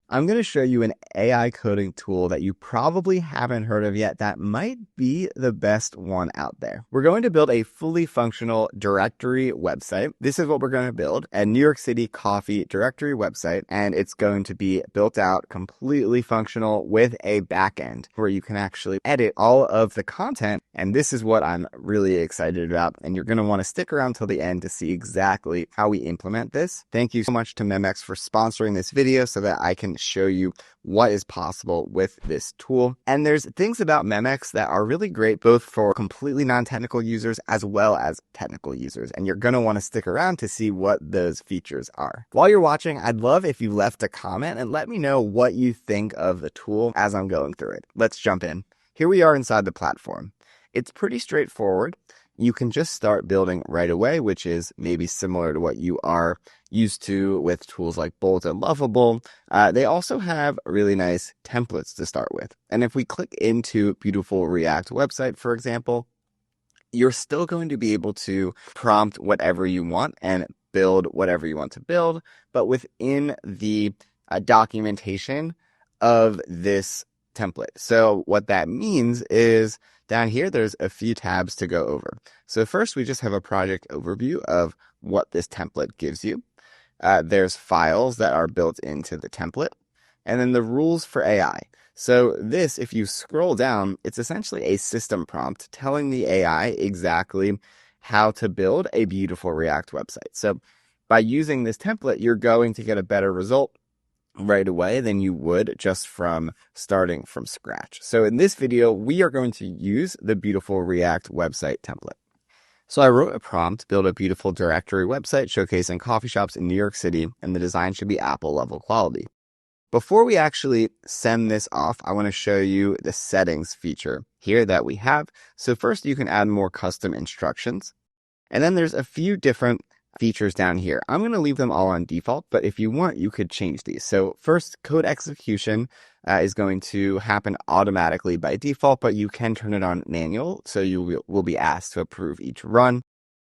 I'm going to show you an AI coding tool that you probably haven't heard of yet that might be the best one out there. We're going to build a fully functional directory website. This is what we're going to build, a New York City coffee directory website, and it's going to be built out completely functional with a backend where you can actually edit all of the content. And this is what I'm really excited about. And you're going to want to stick around till the end to see exactly how we implement this. Thank you so much to Memex for sponsoring this video so that I can show you what is possible with this tool. And there's things about Memex that are really great, both for completely non-technical users as well as technical users. And you're going to want to stick around to see what those features are. While you're watching, I'd love if you left a comment and let me know what you think of the tool as I'm going through it. Let's jump in. Here we are inside the platform. It's pretty straightforward. You can just start building right away, which is maybe similar to what you are used to with tools like Bolt and Lovable. They also have really nice templates to start with. And if we click into beautiful React website, for example, you're still going to be able to prompt whatever you want and build whatever you want to build, but within the documentation of this template. So what that means is down here, there's a few tabs to go over. So first, we just have a project overview of what this template gives you. There's files that are built into the template, and then the rules for AI. So this, if you scroll down, it's essentially a system prompt telling the AI exactly how to build a beautiful React website. So by using this template, you're going to get a better result right away than you would just from starting from scratch. So in this video, we are going to use the beautiful React website template. So I wrote a prompt, build a beautiful directory website showcasing coffee shops in New York City, and the design should be Apple level quality. Before we actually send this off, I want to show you the settings feature here that we have. So first, you can add more custom instructions. And then there's a few different features down here. I'm going to leave them all on default, but if you want, you could change these. So first, code execution is going to happen automatically by default, but you can turn it on manual. So you will be asked to approve each run.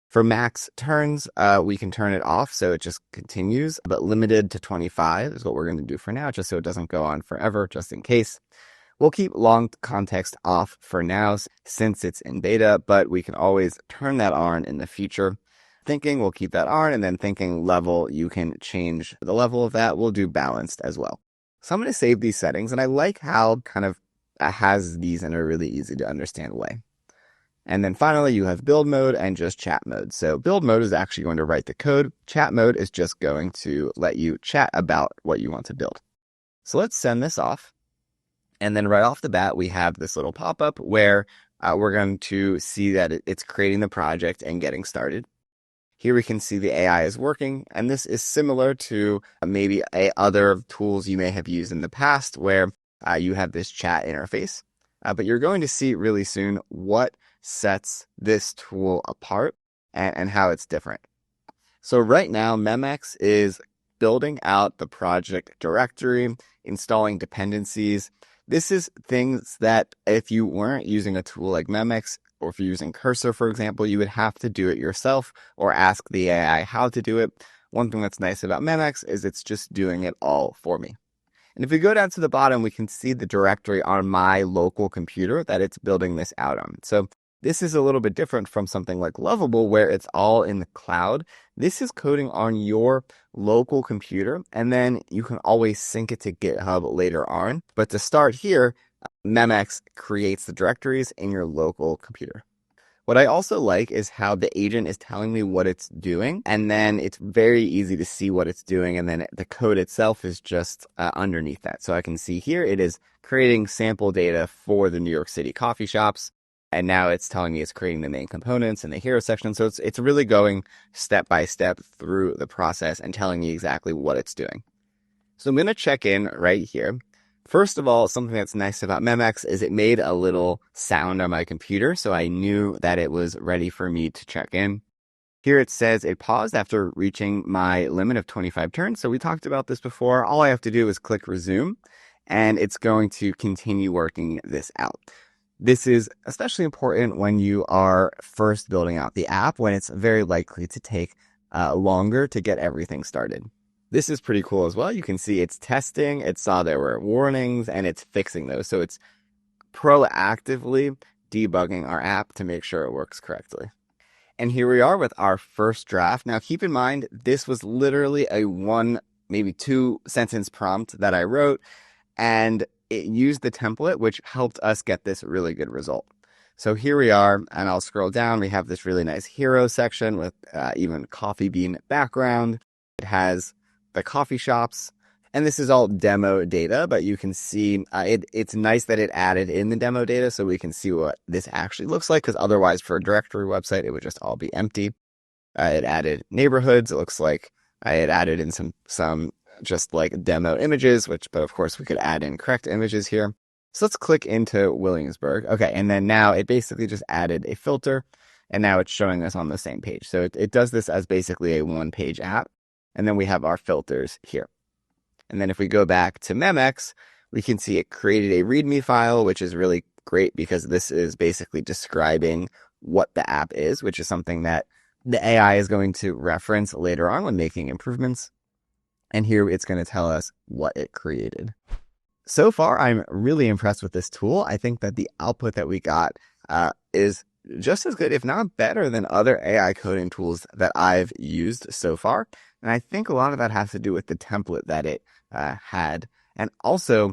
For max turns, we can turn it off, so it just continues, but limited to 25 is what we're going to do for now, just so it doesn't go on forever, just in case. We'll keep long context off for now since it's in beta, but we can always turn that on in the future. Thinking, we'll keep that on, and then thinking level, you can change the level of that. We'll do balanced as well. So I'm going to save these settings, and I like how kind of has these in a really easy to understand way. And then finally, you have build mode and just chat mode. So build mode is actually going to write the code. Chat mode is just going to let you chat about what you want to build. So let's send this off. And then right off the bat, we have this little pop-up where we're going to see that it's creating the project and getting started. Here we can see the AI is working, and this is similar to maybe other tools you may have used in the past where you have this chat interface. But you're going to see really soon what sets this tool apart and how it's different. So right now, Memex is building out the project directory, installing dependencies. This is things that if you weren't using a tool like Memex, or if you're using Cursor, for example, you would have to do it yourself or ask the AI how to do it. One thing that's nice about Memex is it's just doing it all for me. And if we go down to the bottom, we can see the directory on my local computer that it's building this out on. So this is a little bit different from something like Lovable, where it's all in the cloud. This is coding on your local computer, and then you can always sync it to GitHub later on. But to start here, Memex creates the directories in your local computer. What I also like is how the agent is telling me what it's doing, and then it's very easy to see what it's doing, and then the code itself is just underneath that. So I can see here it is creating sample data for the New York City coffee shops, and now it's telling me it's creating the main components and the hero section. So it's really going step by step through the process and telling me exactly what it's doing. So I'm going to check in right here. First of all, something that's nice about Memex is it made a little sound on my computer, so I knew that it was ready for me to check in. Here it says it paused after reaching my limit of 25 turns. So we talked about this before. All I have to do is click resume, and it's going to continue working this out. This is especially important when you are first building out the app, when it's very likely to take longer to get everything started. This is pretty cool as well. You can see it's testing, it saw there were warnings, and it's fixing those. So it's proactively debugging our app to make sure it works correctly. And here we are with our first draft. Now, keep in mind, this was literally a one, maybe two sentence prompt that I wrote, and it used the template, which helped us get this really good result. So here we are, and I'll scroll down. We have this really nice hero section with even coffee bean background. It has the coffee shops, and this is all demo data, but you can see it's nice that it added in the demo data so we can see what this actually looks like, because otherwise for a directory website, it would just all be empty. It added neighborhoods. It looks like it added in some just like demo images, but of course we could add in correct images here. So let's click into Williamsburg. Okay, and then now it basically just added a filter, and now it's showing us on the same page. So it does this as basically a one-page app, and then we have our filters here. And then if we go back to Memex, we can see it created a README file, which is really great because this is basically describing what the app is, which is something that the AI is going to reference later on when making improvements. And here it's going to tell us what it created. So far, I'm really impressed with this tool. I think that the output that we got is just as good, if not better, than other AI coding tools that I've used so far. And I think a lot of that has to do with the template that it had. And also,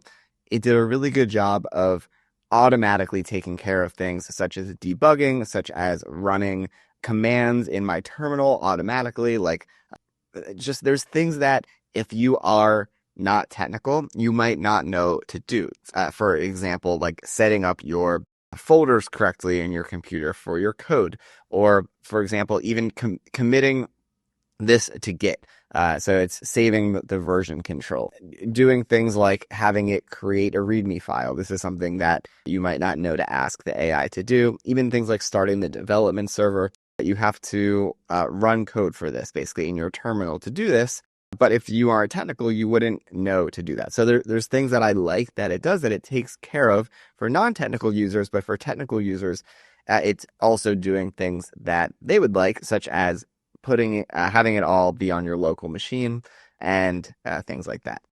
it did a really good job of automatically taking care of things such as debugging, such as running commands in my terminal automatically. Like, just there's things that if you are not technical, you might not know to do. For example, like setting up your folders correctly in your computer for your code, or for example, even committing this to Git. So it's saving the version control. Doing things like having it create a README file. This is something that you might not know to ask the AI to do. Even things like starting the development server. You have to run code for this basically in your terminal to do this. But if you are technical, you wouldn't know to do that. So there's things that I like that it does, that it takes care of for non-technical users, but for technical users, it's also doing things that they would like, such as having it all be on your local machine and things like that.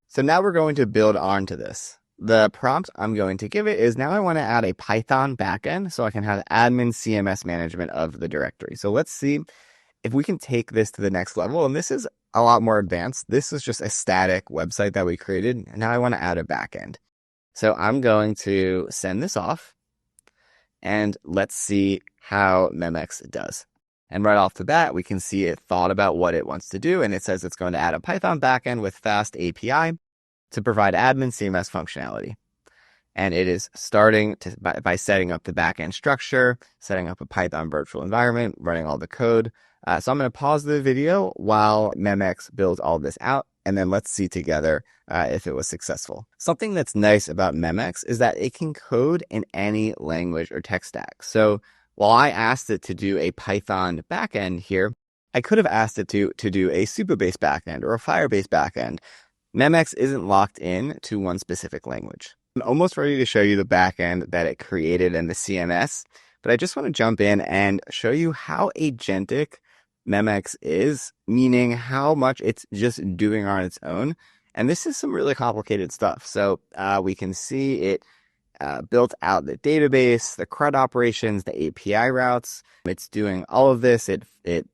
So now we're going to build onto this. The prompt I'm going to give it is, now I want to add a Python backend so I can have admin CMS management of the directory. So let's see if we can take this to the next level. And this is a lot more advanced. This is just a static website that we created. And now I want to add a backend. So I'm going to send this off, and let's see how Memex does. And right off the bat, we can see it thought about what it wants to do. And it says it's going to add a Python backend with FastAPI to provide admin CMS functionality. And it is starting by setting up the backend structure, setting up a Python virtual environment, running all the code. So I'm going to pause the video while Memex builds all this out, and then let's see together if it was successful. Something that's nice about Memex is that it can code in any language or tech stack. So while I asked it to do a Python backend here, I could have asked it to do a Supabase backend or a Firebase backend. Memex isn't locked in to one specific language. I'm almost ready to show you the backend that it created and the CMS, but I just want to jump in and show you how agentic Memex is, meaning how much it's just doing on its own. And this is some really complicated stuff. So we can see it built out the database, the CRUD operations, the API routes. It's doing all of this. It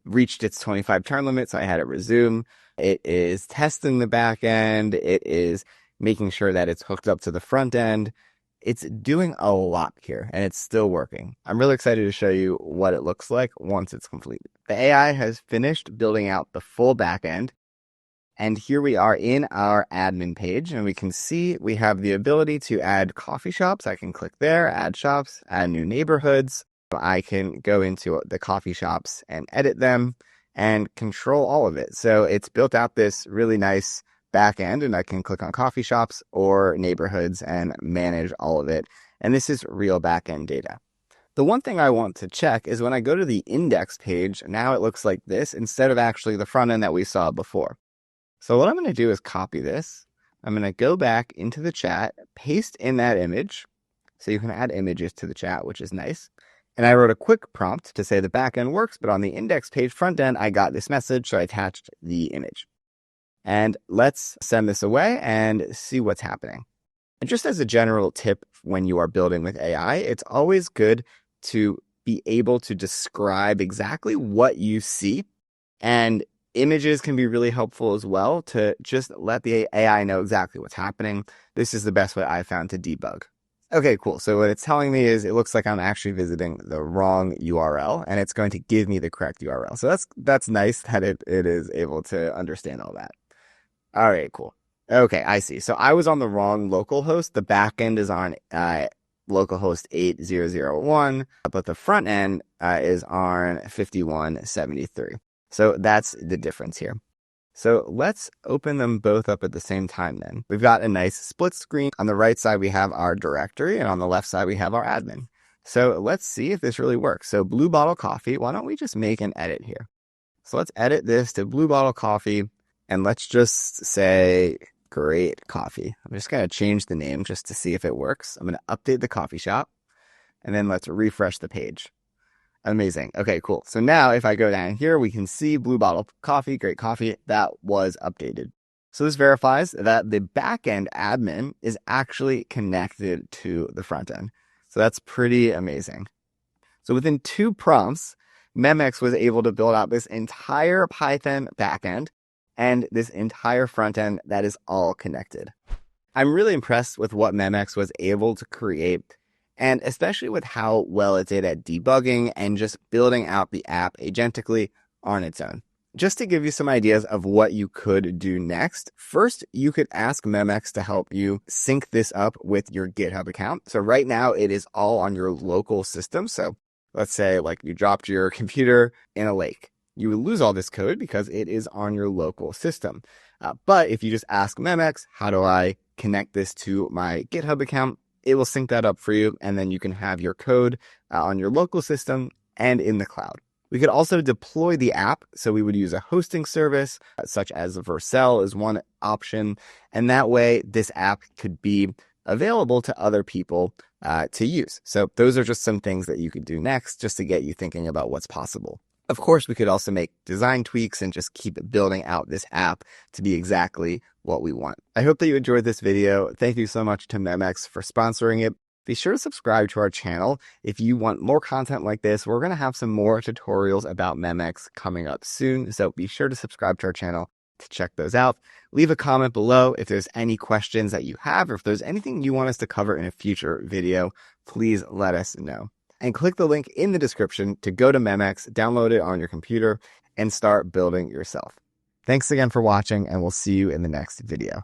reached its 25 turn limit, so I had it resume. It is testing the back end. It is making sure that it's hooked up to the front end. It's doing a lot here, and it's still working. I'm really excited to show you what it looks like once it's completed. The AI has finished building out the full backend, and here we are in our admin page, and we can see we have the ability to add coffee shops. I can click there, add shops, add new neighborhoods. I can go into the coffee shops and edit them and control all of it. So it's built out this really nice backend, and I can click on coffee shops or neighborhoods and manage all of it. And this is real backend data. The one thing I want to check is when I go to the index page, now it looks like this instead of actually the front end that we saw before. So what I'm going to do is copy this. I'm going to go back into the chat, paste in that image. So you can add images to the chat, which is nice. And I wrote a quick prompt to say the backend works, but on the index page front end, I got this message, so I attached the image. And let's send this away and see what's happening. And just as a general tip when you are building with AI, it's always good to be able to describe exactly what you see. And images can be really helpful as well to just let the AI know exactly what's happening. This is the best way I found to debug. Okay, cool. So what it's telling me is it looks like I'm actually visiting the wrong URL, and it's going to give me the correct URL. So that's nice that it is able to understand all that. All right, cool. Okay, I see. So I was on the wrong local host. The backend is on localhost 8001, but the front end is on 5173. So that's the difference here. So let's open them both up at the same time then. We've got a nice split screen. On the right side, we have our directory, and on the left side, we have our admin. So let's see if this really works. So Blue Bottle Coffee, why don't we just make an edit here? So let's edit this to Blue Bottle Coffee, and let's just say Great Coffee. I'm just going to change the name just to see if it works. I'm going to update the coffee shop, and then let's refresh the page. Amazing. Okay, cool. So now if I go down here, we can see Blue Bottle Coffee, Great Coffee, that was updated. So this verifies that the backend admin is actually connected to the front end. So that's pretty amazing. So within 2 prompts, Memex was able to build out this entire Python backend and this entire front end that is all connected. I'm really impressed with what Memex was able to create, and especially with how well it did at debugging and just building out the app agentically on its own. Just to give you some ideas of what you could do next, first, you could ask Memex to help you sync this up with your GitHub account. So right now, it is all on your local system. So let's say like you dropped your computer in a lake. You would lose all this code because it is on your local system. But if you just ask Memex, how do I connect this to my GitHub account? It will sync that up for you, and then you can have your code on your local system and in the cloud. We could also deploy the app. So we would use a hosting service such as Vercel is one option. And that way this app could be available to other people to use. So those are just some things that you could do next just to get you thinking about what's possible. Of course, we could also make design tweaks and just keep building out this app to be exactly what we want. I hope that you enjoyed this video. Thank you so much to Memex for sponsoring it. Be sure to subscribe to our channel if you want more content like this. We're going to have some more tutorials about Memex coming up soon, so be sure to subscribe to our channel to check those out. Leave a comment below if there's any questions that you have, or if there's anything you want us to cover in a future video, please let us know. And click the link in the description to go to Memex, download it on your computer, and start building yourself. Thanks again for watching, and we'll see you in the next video.